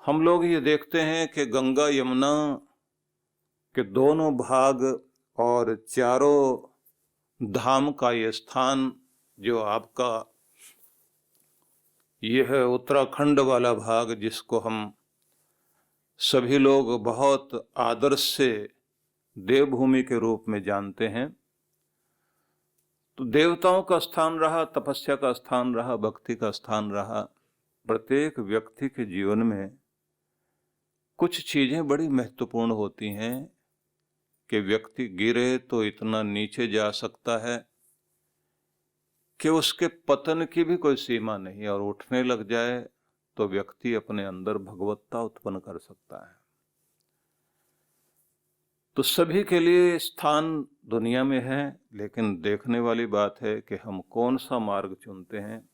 हम लोग ये देखते हैं कि गंगा यमुना के दोनों भाग और चारों धाम का ये स्थान जो आपका ये है उत्तराखंड वाला भाग, जिसको हम सभी लोग बहुत आदर से देवभूमि के रूप में जानते हैं। तो देवताओं का स्थान रहा, तपस्या का स्थान रहा, भक्ति का स्थान रहा। प्रत्येक व्यक्ति के जीवन में कुछ चीजें बड़ी महत्वपूर्ण होती हैं कि व्यक्ति गिरे तो इतना नीचे जा सकता है कि उसके पतन की भी कोई सीमा नहीं, और उठने लग जाए तो व्यक्ति अपने अंदर भगवत्ता उत्पन्न कर सकता है। तो सभी के लिए स्थान दुनिया में है, लेकिन देखने वाली बात है कि हम कौन सा मार्ग चुनते हैं।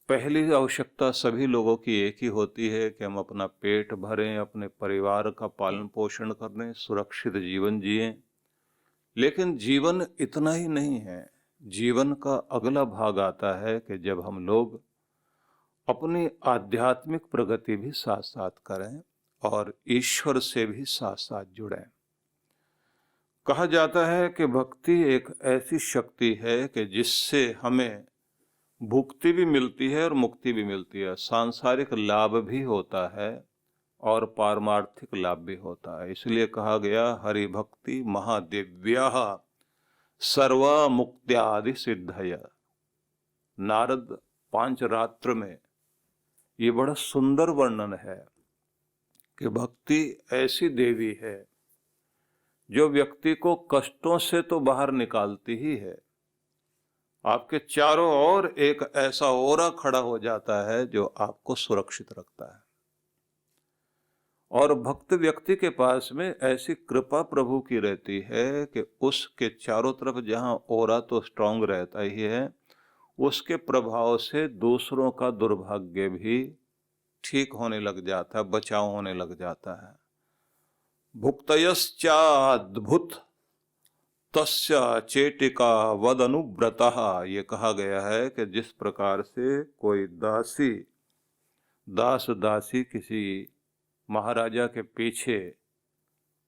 पहली आवश्यकता सभी लोगों की एक ही होती है कि हम अपना पेट भरें, अपने परिवार का पालन पोषण करें, सुरक्षित जीवन जिएं। लेकिन जीवन इतना ही नहीं है, जीवन का अगला भाग आता है कि जब हम लोग अपनी आध्यात्मिक प्रगति भी साथ साथ करें और ईश्वर से भी साथ साथ जुड़ें। कहा जाता है कि भक्ति एक ऐसी शक्ति है कि जिससे हमें भुक्ति भी मिलती है और मुक्ति भी मिलती है, सांसारिक लाभ भी होता है और पारमार्थिक लाभ भी होता है। इसलिए कहा गया हरि भक्ति महादिव्या सर्वा मुक्त्यादि सिद्धय। नारद पांचरात्र में ये बड़ा सुंदर वर्णन है कि भक्ति ऐसी देवी है जो व्यक्ति को कष्टों से तो बाहर निकालती ही है, आपके चारों ओर एक ऐसा ओरा खड़ा हो जाता है जो आपको सुरक्षित रखता है। और भक्त व्यक्ति के पास में ऐसी कृपा प्रभु की रहती है कि उसके चारों तरफ जहां ओरा तो स्ट्रांग रहता ही है, उसके प्रभाव से दूसरों का दुर्भाग्य भी ठीक होने लग जाता है, बचाव होने लग जाता है। भुक्तयश्चाद्भुत तस्य चेटिका वद अनुव्रतः। ये कहा गया है कि जिस प्रकार से कोई दास दासी किसी महाराजा के पीछे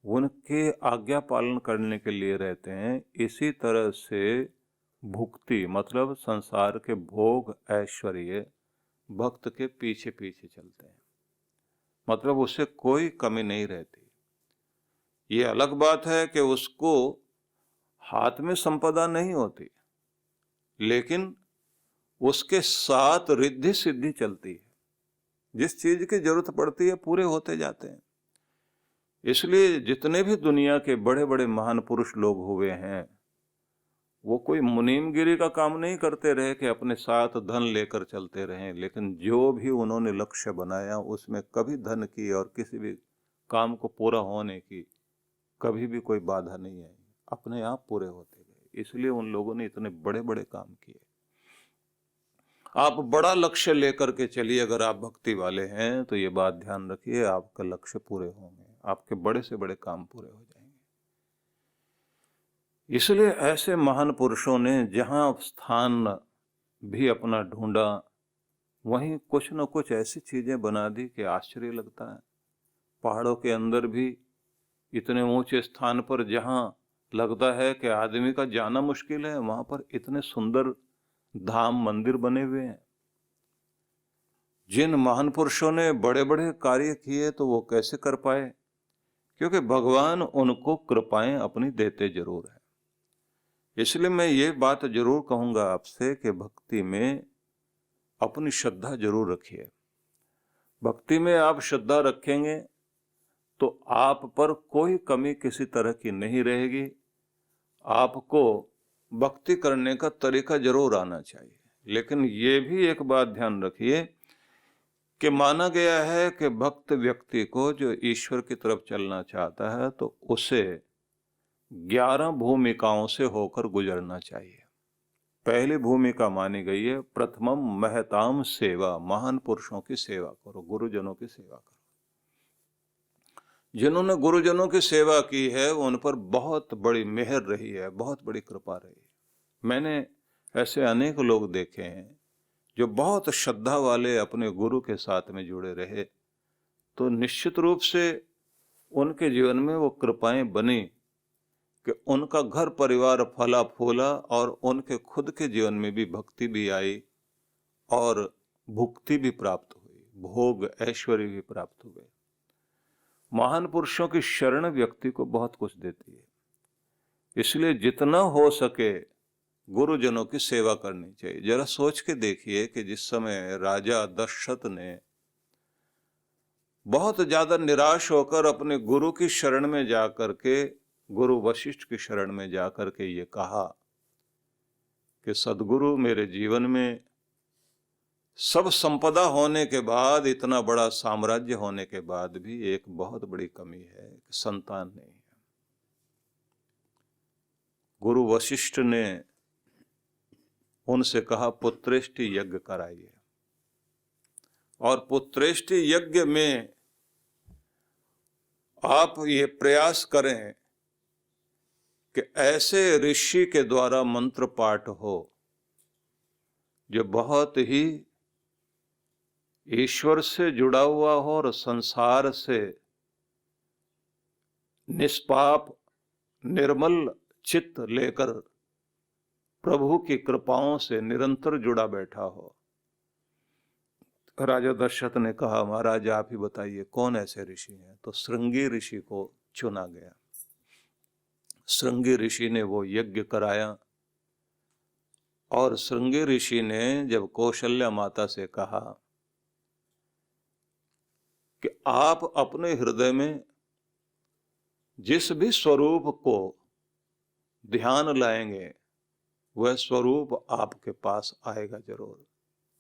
उनके आज्ञा पालन करने के लिए रहते हैं, इसी तरह से भुक्ति मतलब संसार के भोग ऐश्वर्य भक्त के पीछे पीछे चलते हैं, मतलब उसे कोई कमी नहीं रहती। ये अलग बात है कि उसको हाथ में संपदा नहीं होती, लेकिन उसके साथ रिद्धि सिद्धि चलती है। जिस चीज की जरूरत पड़ती है पूरे होते जाते हैं। इसलिए जितने भी दुनिया के बड़े बड़े महान पुरुष लोग हुए हैं, वो कोई मुनीमगिरी का काम नहीं करते रहे कि अपने साथ धन लेकर चलते रहे, लेकिन जो भी उन्होंने लक्ष्य बनाया उसमें कभी धन की और किसी भी काम को पूरा होने की कभी भी कोई बाधा नहीं आई, अपने आप पूरे होते गए। इसलिए उन लोगों ने इतने बड़े बड़े काम किए। आप बड़ा लक्ष्य लेकर के चलिए, अगर आप भक्ति वाले हैं तो ये बात ध्यान रखिए, आपका लक्ष्य पूरे होंगे, आपके बड़े से बड़े काम पूरे हो जाएंगे। इसलिए ऐसे महान पुरुषों ने जहां स्थान भी अपना ढूंढा, वहीं कुछ न कुछ ऐसी चीजें बना दी कि आश्चर्य लगता है। पहाड़ों के अंदर भी इतने ऊंचे स्थान पर जहां लगता है कि आदमी का जाना मुश्किल है, वहां पर इतने सुंदर धाम मंदिर बने हुए हैं। जिन महान पुरुषों ने बड़े बड़े कार्य किए तो वो कैसे कर पाए? क्योंकि भगवान उनको कृपाएं अपनी देते जरूर है। इसलिए मैं ये बात जरूर कहूंगा आपसे कि भक्ति में अपनी श्रद्धा जरूर रखिए। भक्ति में आप श्रद्धा रखेंगे तो आप पर कोई कमी किसी तरह की नहीं रहेगी। आपको भक्ति करने का तरीका जरूर आना चाहिए, लेकिन ये भी एक बात ध्यान रखिए कि माना गया है कि भक्त व्यक्ति को जो ईश्वर की तरफ चलना चाहता है तो उसे 11 भूमिकाओं से होकर गुजरना चाहिए। पहली भूमिका मानी गई है प्रथमम महताम सेवा, महान पुरुषों की सेवा करो, गुरुजनों की सेवा करो। जिन्होंने गुरुजनों की सेवा की है उन पर बहुत बड़ी मेहर रही है, बहुत बड़ी कृपा रही है। मैंने ऐसे अनेक लोग देखे हैं जो बहुत श्रद्धा वाले अपने गुरु के साथ में जुड़े रहे, तो निश्चित रूप से उनके जीवन में वो कृपाएं बनी कि उनका घर परिवार फला फूला और उनके खुद के जीवन में भी भक्ति भी आई और भुक्ति भी प्राप्त हुई, भोग ऐश्वर्य भी प्राप्त हुए। महान पुरुषों की शरण व्यक्ति को बहुत कुछ देती है, इसलिए जितना हो सके गुरुजनों की सेवा करनी चाहिए। जरा सोच के देखिए कि जिस समय राजा दशरथ ने बहुत ज्यादा निराश होकर अपने गुरु की शरण में जाकर के, गुरु वशिष्ठ की शरण में जाकर के ये कहा कि सद्गुरु, मेरे जीवन में सब संपदा होने के बाद, इतना बड़ा साम्राज्य होने के बाद भी एक बहुत बड़ी कमी है कि संतान नहीं है। गुरु वशिष्ठ ने उनसे कहा पुत्रेष्टि यज्ञ कराइए, और पुत्रेष्टि यज्ञ में आप ये प्रयास करें कि ऐसे ऋषि के द्वारा मंत्र पाठ हो जो बहुत ही ईश्वर से जुड़ा हुआ हो और संसार से निष्पाप निर्मल चित्त लेकर प्रभु की कृपाओं से निरंतर जुड़ा बैठा हो। राजा दशरथ ने कहा, महाराज आप ही बताइए कौन ऐसे ऋषि हैं। तो श्रृंगी ऋषि को चुना गया। श्रृंगी ऋषि ने वो यज्ञ कराया, और श्रृंगी ऋषि ने जब कौशल्या माता से कहा कि आप अपने हृदय में जिस भी स्वरूप को ध्यान लाएंगे वह स्वरूप आपके पास आएगा जरूर।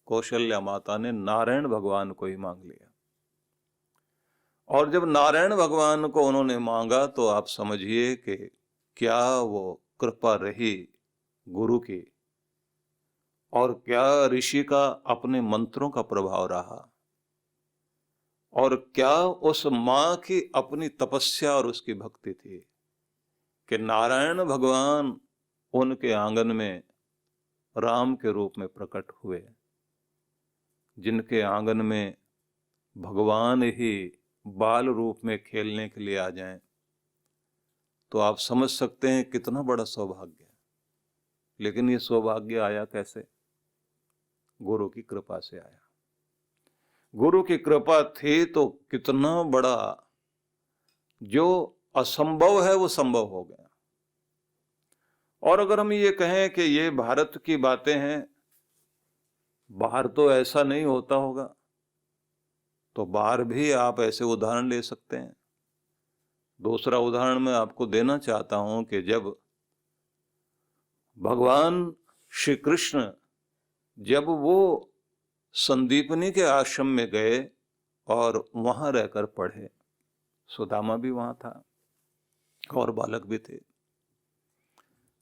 कौशल्या माता ने नारायण भगवान को ही मांग लिया, और जब नारायण भगवान को उन्होंने मांगा तो आप समझिए कि क्या वो कृपा रही गुरु की, और क्या ऋषि का अपने मंत्रों का प्रभाव रहा, और क्या उस मां की अपनी तपस्या और उसकी भक्ति थी कि नारायण भगवान उनके आंगन में राम के रूप में प्रकट हुए। जिनके आंगन में भगवान ही बाल रूप में खेलने के लिए आ जाएं, तो आप समझ सकते हैं कितना बड़ा सौभाग्य है। लेकिन ये सौभाग्य आया कैसे? गुरु की कृपा से आया। गुरु की कृपा थी तो कितना बड़ा, जो असंभव है वो संभव हो गया। और अगर हम ये कहें कि ये भारत की बातें हैं, बाहर तो ऐसा नहीं होता होगा, तो बाहर भी आप ऐसे उदाहरण ले सकते हैं। दूसरा उदाहरण मैं आपको देना चाहता हूं कि जब भगवान श्री कृष्ण जब वो संदीपनी के आश्रम में गए और वहां रहकर पढ़े, सुदामा भी वहां था और बालक भी थे।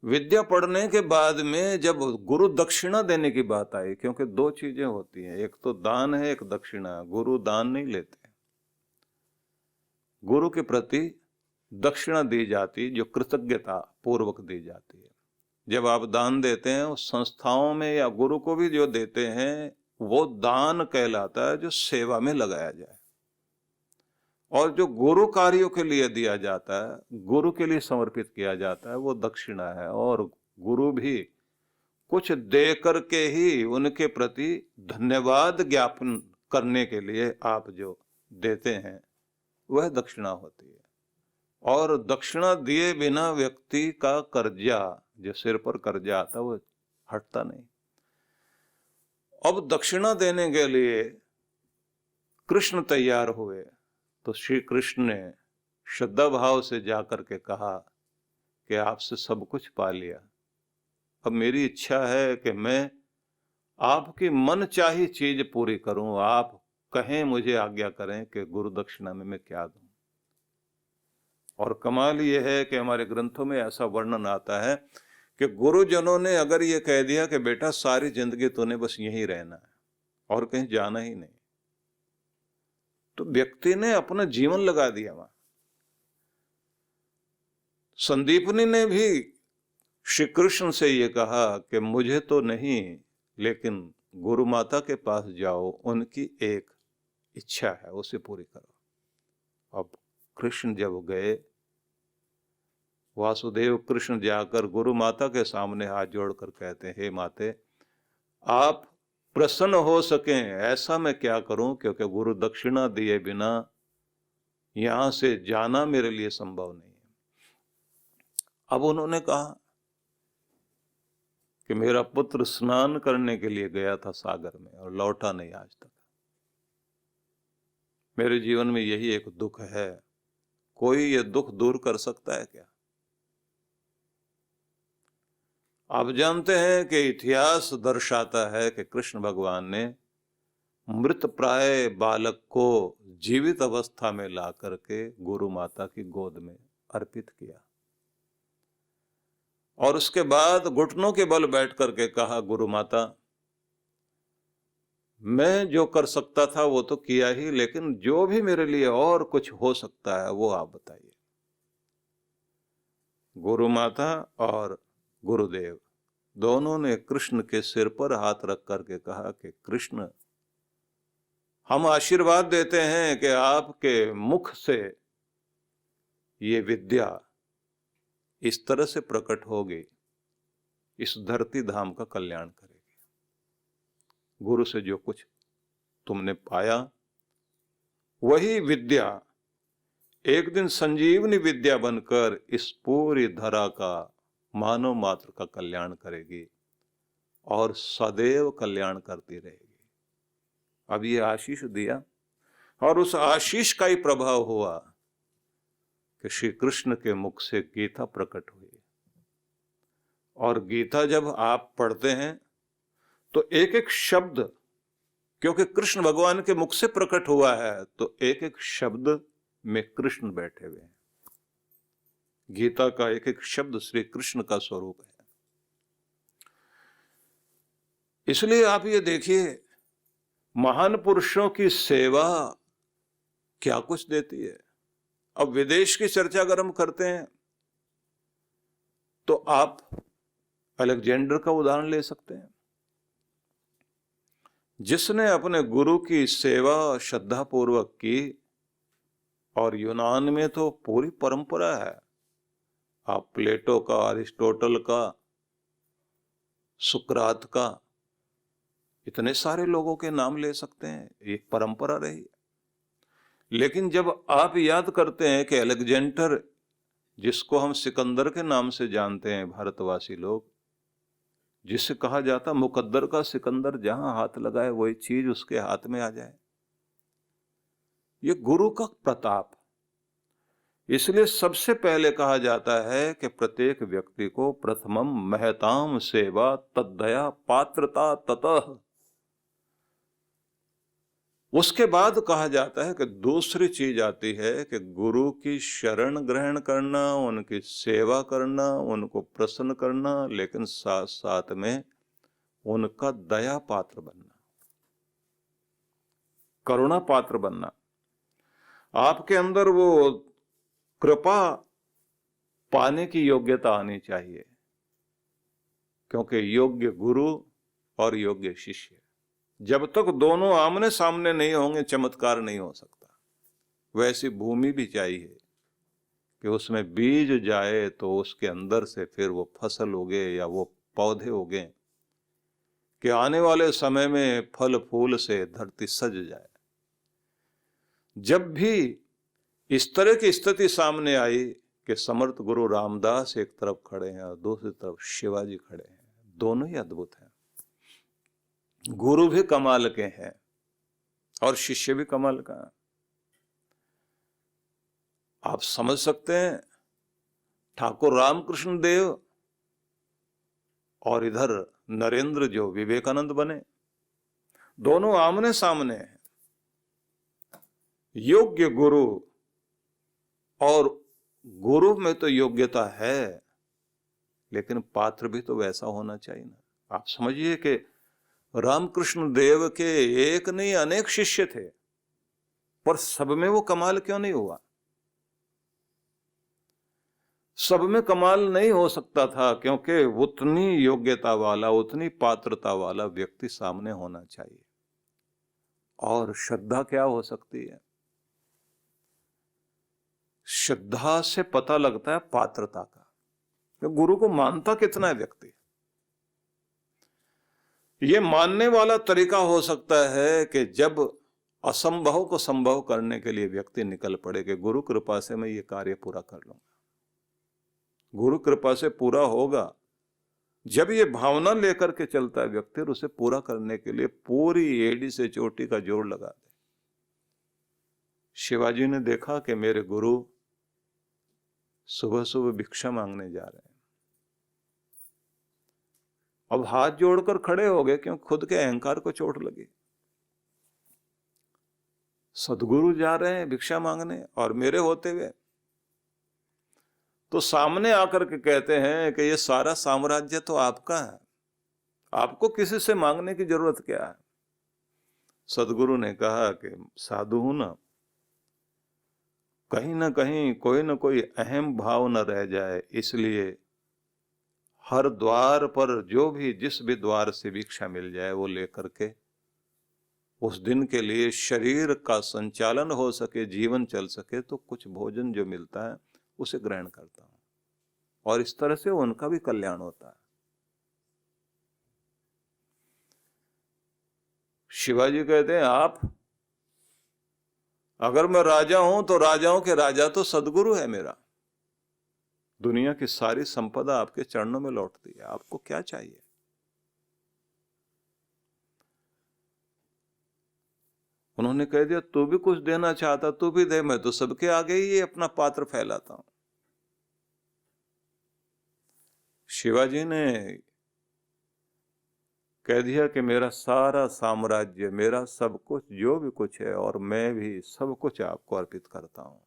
विद्या पढ़ने के बाद में जब गुरु दक्षिणा देने की बात आई, क्योंकि दो चीजें होती हैं, एक तो दान है, एक दक्षिणा। गुरु दान नहीं लेते, गुरु के प्रति दक्षिणा दी जाती जो कृतज्ञता पूर्वक दी जाती है। जब आप दान देते हैं उस संस्थाओं में या गुरु को भी जो देते हैं, वो दान कहलाता है जो सेवा में लगाया जाए। और जो गुरु कार्यों के लिए दिया जाता है, गुरु के लिए समर्पित किया जाता है, वो दक्षिणा है। और गुरु भी कुछ दे करके ही उनके प्रति धन्यवाद ज्ञापन करने के लिए आप जो देते हैं वह दक्षिणा होती है। और दक्षिणा दिए बिना व्यक्ति का कर्जा, जो सिर पर कर्जा आता है, वो हटता नहीं। अब दक्षिणा देने के लिए कृष्ण तैयार हुए, तो श्री कृष्ण ने श्रद्धा भाव से जाकर के कहा कि आपसे सब कुछ पा लिया, अब मेरी इच्छा है कि मैं आपकी मन चाही चीज पूरी करूं। आप कहें, मुझे आज्ञा करें कि गुरु दक्षिणा में मैं क्या दूं। और कमाल यह है कि हमारे ग्रंथों में ऐसा वर्णन आता है कि गुरुजनों ने अगर ये कह दिया कि बेटा सारी जिंदगी तूने बस यहीं रहना है और कहीं जाना ही नहीं, तो व्यक्ति ने अपना जीवन लगा दिया वहां। संदीपनी ने भी श्री कृष्ण से ये कहा कि मुझे तो नहीं, लेकिन गुरु माता के पास जाओ, उनकी एक इच्छा है, उसे पूरी करो। अब कृष्ण जब गए, वासुदेव कृष्ण जाकर गुरु माता के सामने हाथ जोड़कर कहते हैं, हे माते, आप प्रसन्न हो सकें ऐसा मैं क्या करूं, क्योंकि गुरु दक्षिणा दिए बिना यहां से जाना मेरे लिए संभव नहीं है। अब उन्होंने कहा कि मेरा पुत्र स्नान करने के लिए गया था सागर में और लौटा नहीं आज तक। मेरे जीवन में यही एक दुख है, कोई ये दुख दूर कर सकता है क्या? आप जानते हैं कि इतिहास दर्शाता है कि कृष्ण भगवान ने मृत प्राय बालक को जीवित अवस्था में ला करके गुरु माता की गोद में अर्पित किया और उसके बाद घुटनों के बल बैठ करके कहा, गुरु माता, मैं जो कर सकता था वो तो किया ही, लेकिन जो भी मेरे लिए और कुछ हो सकता है वो आप बताइए। गुरु माता और गुरुदेव दोनों ने कृष्ण के सिर पर हाथ रख करके कहा कि कृष्ण, हम आशीर्वाद देते हैं कि आपके मुख से ये विद्या इस तरह से प्रकट होगी, इस धरती धाम का कल्याण करेगी। गुरु से जो कुछ तुमने पाया वही विद्या एक दिन संजीवनी विद्या बनकर इस पूरी धरा का, मानव मात्र का कल्याण करेगी और सदैव कल्याण करती रहेगी। अब ये आशीष दिया और उस आशीष का ही प्रभाव हुआ कि श्री कृष्ण के मुख से गीता प्रकट हुई। और गीता जब आप पढ़ते हैं तो एक एक शब्द, क्योंकि कृष्ण भगवान के मुख से प्रकट हुआ है, तो एक एक शब्द में कृष्ण बैठे हुए हैं। गीता का एक एक शब्द श्री कृष्ण का स्वरूप है। इसलिए आप ये देखिए, महान पुरुषों की सेवा क्या कुछ देती है। अब विदेश की चर्चा अगर हम करते हैं तो आप अलेक्जेंडर का उदाहरण ले सकते हैं, जिसने अपने गुरु की सेवा श्रद्धा पूर्वक की। और यूनान में तो पूरी परंपरा है, आप प्लेटो का, अरिस्टोटल का, सुकरात का, इतने सारे लोगों के नाम ले सकते हैं, एक परंपरा रही। लेकिन जब आप याद करते हैं कि अलेक्जेंडर, जिसको हम सिकंदर के नाम से जानते हैं भारतवासी लोग, जिसे कहा जाता मुकद्दर का सिकंदर, जहां हाथ लगाए वही चीज उसके हाथ में आ जाए, ये गुरु का प्रताप। इसलिए सबसे पहले कहा जाता है कि प्रत्येक व्यक्ति को प्रथमम महताम सेवा तद्दया पात्रता ततः। उसके बाद कहा जाता है कि दूसरी चीज आती है कि गुरु की शरण ग्रहण करना, उनकी सेवा करना, उनको प्रसन्न करना, लेकिन साथ साथ में उनका दया पात्र बनना, करुणा पात्र बनना। आपके अंदर वो कृपा पाने की योग्यता आनी चाहिए, क्योंकि योग्य गुरु और योग्य शिष्य, जब तक दोनों आमने सामने नहीं होंगे चमत्कार नहीं हो सकता। वैसी भूमि भी चाहिए कि उसमें बीज जाए तो उसके अंदर से फिर वो फसल उगे या वो पौधे उगे, कि आने वाले समय में फल फूल से धरती सज जाए। जब भी इस तरह की स्थिति सामने आई कि समर्थ गुरु रामदास एक तरफ खड़े हैं और दूसरी तरफ शिवाजी खड़े हैं, दोनों ही अद्भुत हैं। गुरु भी कमाल के हैं और शिष्य भी कमाल का है। आप समझ सकते हैं, ठाकुर रामकृष्ण देव और इधर नरेंद्र जो विवेकानंद बने, दोनों आमने सामने हैं। योग्य गुरु, और गुरु में तो योग्यता है, लेकिन पात्र भी तो वैसा होना चाहिए ना। आप समझिए कि रामकृष्ण देव के एक नहीं अनेक शिष्य थे, पर सब में वो कमाल क्यों नहीं हुआ? सब में कमाल नहीं हो सकता था, क्योंकि उतनी योग्यता वाला, उतनी पात्रता वाला व्यक्ति सामने होना चाहिए। और श्रद्धा क्या हो सकती है? श्रद्धा से पता लगता है पात्रता का, कि गुरु को मानता कितना है व्यक्ति। ये मानने वाला तरीका हो सकता है कि जब असंभव को संभव करने के लिए व्यक्ति निकल पड़े कि गुरु कृपा से मैं ये कार्य पूरा कर लूंगा, गुरु कृपा से पूरा होगा। जब ये भावना लेकर के चलता है व्यक्ति, और उसे पूरा करने के लिए पूरी एड़ी से चोटी का जोर लगा दे। शिवाजी ने देखा कि मेरे गुरु सुबह सुबह भिक्षा मांगने जा रहे हैं। अब हाथ जोड़कर खड़े हो गए, क्योंकि खुद के अहंकार को चोट लगी। सदगुरु जा रहे हैं भिक्षा मांगने और मेरे होते हुए, तो सामने आकर के कहते हैं कि ये सारा साम्राज्य तो आपका है, आपको किसी से मांगने की जरूरत क्या है। सदगुरु ने कहा कि साधु हूं ना कहीं कोई ना कोई अहम भाव न रह जाए, इसलिए हर द्वार पर जो भी जिस भी द्वार से भिक्षा मिल जाए वो लेकर के उस दिन के लिए शरीर का संचालन हो सके, जीवन चल सके, तो कुछ भोजन जो मिलता है उसे ग्रहण करता हूं, और इस तरह से उनका भी कल्याण होता है। शिवाजी कहते हैं, आप अगर मैं राजा हूं तो राजाओं के राजा तो सदगुरु है मेरा, दुनिया की सारी संपदा आपके चरणों में लौटती है, आपको क्या चाहिए। उन्होंने कह दिया, तू भी कुछ देना चाहता तू भी दे, मैं तो सबके आगे ही अपना पात्र फैलाता हूं। शिवाजी ने कह दिया कि मेरा सारा साम्राज्य, मेरा सब कुछ जो भी कुछ है, और मैं भी सब कुछ आपको अर्पित करता हूं,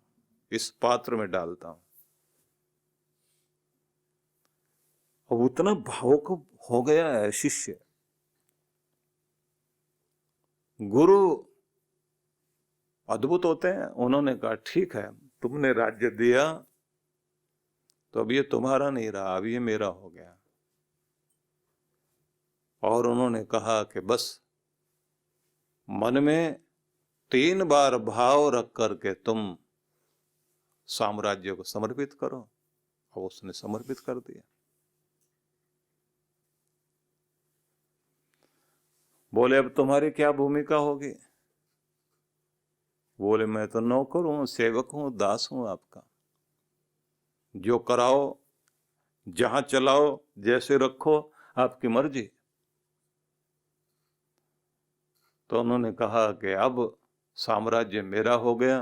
इस पात्र में डालता हूं। और उतना भावुक हो गया है शिष्य। गुरु अद्भुत होते हैं। उन्होंने कहा, ठीक है, तुमने राज्य दिया तो अब ये तुम्हारा नहीं रहा, अब ये मेरा हो गया। और उन्होंने कहा कि बस मन में 3 बार भाव रख करके तुम साम्राज्य को समर्पित करो। और उसने समर्पित कर दिया। बोले, अब तुम्हारी क्या भूमिका होगी? बोले, मैं तो नौकर हूं, सेवक हूं, दास हूं आपका, जो कराओ, जहां चलाओ, जैसे रखो, आपकी मर्जी। तो उन्होंने कहा कि अब साम्राज्य मेरा हो गया,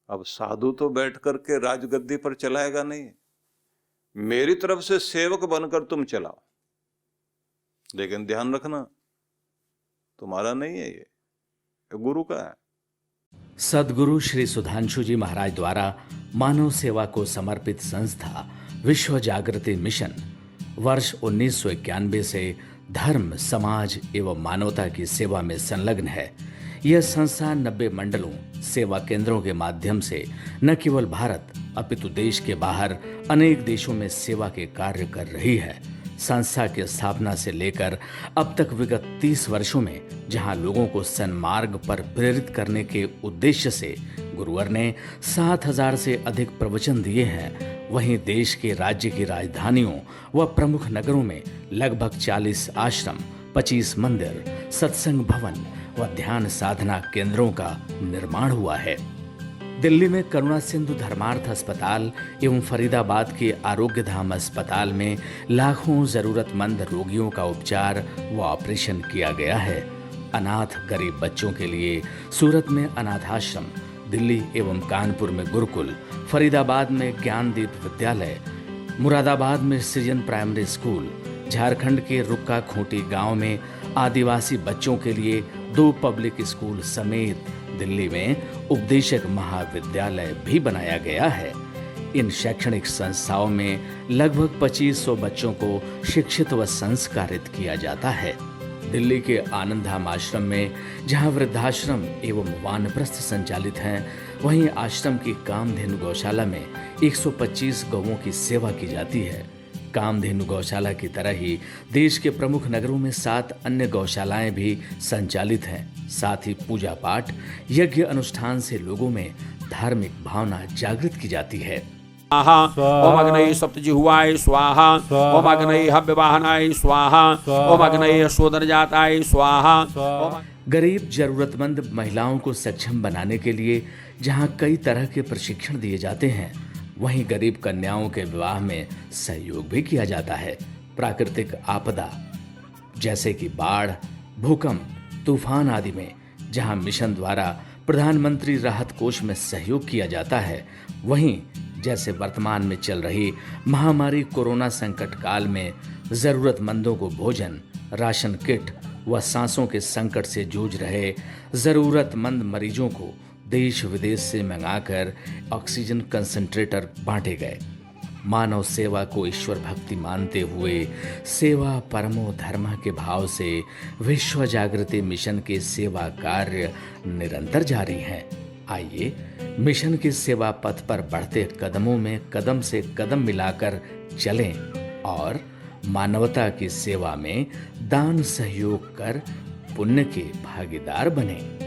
अब साधु तो बैठ करके राजगद्दी पर चलाएगा नहीं, मेरी तरफ से सेवक बनकर तुम चलाओ, लेकिन ध्यान रखना तुम्हारा नहीं है, ये गुरु का है। सदगुरु श्री सुधांशु जी महाराज द्वारा मानव सेवा को समर्पित संस्था विश्व जागृति मिशन वर्ष 1991 से धर्म, समाज एवं मानवता की सेवा में संलग्न है। यह संस्था 90 मंडलों, सेवा केंद्रों के माध्यम से न केवल भारत अपितु देश के बाहर अनेक देशों में सेवा के कार्य कर रही है। संस्था की स्थापना से लेकर अब तक विगत 30 वर्षों में जहां लोगों को सन्मार्ग पर प्रेरित करने के उद्देश्य से गुरुवर ने 7000 से अधिक प्रवचन दिए हैं, वहीं देश के राज्य की राजधानियों व प्रमुख नगरों में लगभग 40 आश्रम, 25 मंदिर, सत्संग भवन व ध्यान साधना केंद्रों का निर्माण हुआ है। दिल्ली में करुणा सिंधु धर्मार्थ अस्पताल एवं फरीदाबाद के आरोग्य धाम अस्पताल में लाखों जरूरतमंद रोगियों का उपचार व ऑपरेशन किया गया है। अनाथ गरीब बच्चों के लिए सूरत में अनाथाश्रम, दिल्ली एवं कानपुर में गुरुकुल, फरीदाबाद में ज्ञानदीप विद्यालय, मुरादाबाद में सृजन प्राइमरी स्कूल, झारखंड के रुक्का खूंटी गांव में आदिवासी बच्चों के लिए 2 पब्लिक स्कूल समेत दिल्ली में उपदेशक महाविद्यालय भी बनाया गया है। इन शैक्षणिक संस्थाओं में लगभग 2500 बच्चों को शिक्षित व संस्कारित किया जाता है। दिल्ली के आनंदधाम आश्रम में जहां वृद्धाश्रम एवं वानप्रस्थ संचालित हैं, वहीं आश्रम की कामधेनु गौशाला में 125 गौओं की सेवा की जाती है। कामधेनु गौशाला की तरह ही देश के प्रमुख नगरों में 7 अन्य गौशालाएं भी संचालित हैं। साथ ही पूजा पाठ, यज्ञ अनुष्ठान से लोगों में धार्मिक भावना जागृत की जाती है। स्वाहा ओम अग्नये सप्तजिह्वाय स्वाहा ओम अग्नये हव्यवाहनाय स्वाहा ओम अग्नये शोधनजाताय स्वाहा। गरीब जरूरतमंद महिलाओं को सक्षम बनाने के लिए जहां कई तरह के प्रशिक्षण दिए जाते हैं, वहीं गरीब कन्याओं के विवाह में सहयोग भी किया जाता है। प्राकृतिक आपदा जैसे कि बाढ़, भूकंप, तूफान आदि में जहां मिशन द्वारा प्रधानमंत्री राहत कोष में सहयोग किया जाता है, वहीं जैसे वर्तमान में चल रही महामारी कोरोना संकट काल में जरूरतमंदों को भोजन, राशन किट व सांसों के संकट से जूझ रहे जरूरतमंद मरीजों को देश विदेश से मंगाकर ऑक्सीजन कंसंट्रेटर बांटे गए। मानव सेवा को ईश्वर भक्ति मानते हुए सेवा परमो धर्म के भाव से विश्व जागृति मिशन के सेवा कार्य निरंतर जारी हैं। आइए मिशन के सेवा पथ पर बढ़ते कदमों में कदम से कदम मिलाकर चलें और मानवता की सेवा में दान सहयोग कर पुण्य के भागीदार बनें।